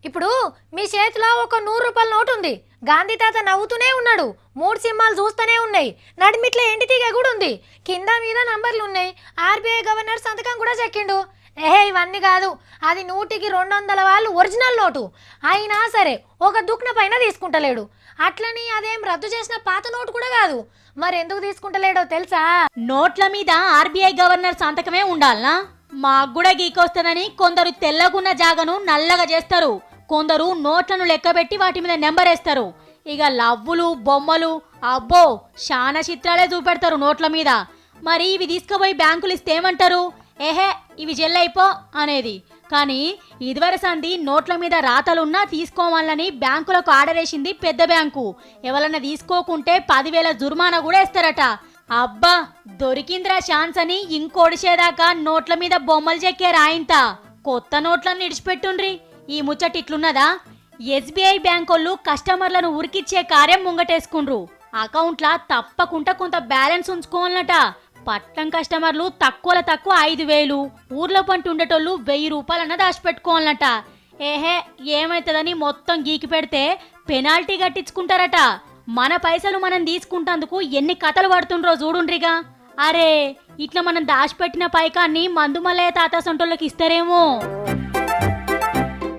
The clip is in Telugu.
ఇప్పుడు మీ చేతిలో ఒక 100 రూపాయల నోటు ఉంది. గాంధీ తాత నవ్వుతూనే ఉన్నాడు. 3 సింహాలు చూస్తూనే ఉన్నాయి. నడిమిట్ల ఎండి తీగ కూడా ఉంది. కింద మీద నంబర్లు ఉన్నాయి. ఆర్బీఐ గవర్నర్ సంతకం కూడా చెక్కిండు. ఇవన్నీ కాదు, అది 100కి 200 వాళ్ళు ఒరిజినల్ నోటు. అయినా సరే ఒక దుక్న పైన తీసుకుంటలేడు. అట్లని అదేం రద్దు చేసిన పాత నోటు కూడా కాదు. మరి ఎందుకు తీసుకుంటలేడో తెలుసా? నోట్ల మీద ఆర్బీఐ గవర్నర్ సంతకమే ఉండాలనా? మాకు కూడా గీకొస్తుందని కొందరు తెల్లగున్న జాగను నల్లగా చేస్తారు. కొందరు నోట్లను లెక్కబెట్టి వాటి మీద నెంబర్ వేస్తారు. ఇక లవ్వులు బొమ్మలు అబ్బో శానా చిత్రాలే చూపెడతారు నోట్ల మీద. మరి ఇవి తీసుకుపోయి బ్యాంకులు ఇస్తే ఏమంటారు? ఇవి జెల్లైపో అనేది. కానీ ఇదివర సంది నోట్ల మీద రాతలున్నా తీసుకోవాలని బ్యాంకులకు ఆర్డర్ వేసింది పెద్ద బ్యాంకు. ఎవరన్నా తీసుకోకుంటే 10,000 జుర్మానా కూడా వేస్తారట. అబ్బా దొరికిందిరా ఛాన్స్ అని ఇంకోడిచేదాకా నోట్ల మీద బొమ్మలు చెక్కే రాయింత. కొత్త నోట్లను ఇడిచిపెట్టుండ్రి. ఈ ముచ్చట ఇట్లున్నదా? ఎస్బీఐ బ్యాంకోళ్ళు కస్టమర్లను ఉరికిచ్చే కార్యం ముంగటేసుకుండ్రు. అకౌంట్లా తప్పకుండా కొంత బ్యాలెన్స్ ఉంచుకోవాలట. పట్నం కస్టమర్లు తక్కువ 5,000, ఊర్లో పంట ఉండేటోళ్ళు 1,000 రూపాయలన్న దాచిపెట్టుకోవాలట. ఏమైతుందని మొత్తం గీకి పెడితే పెనాల్టీ కట్టించుకుంటారట. మన పైసలు మనం తీసుకుంటందుకు ఎన్ని కథలు పడుతుండ్రో చూడుండ్రిగా. అరే ఇట్లా మనం దాచిపెట్టిన పైకాన్ని మందుమల్లయ్య తాత సొంటోళ్ళకి ఇస్తారేమో.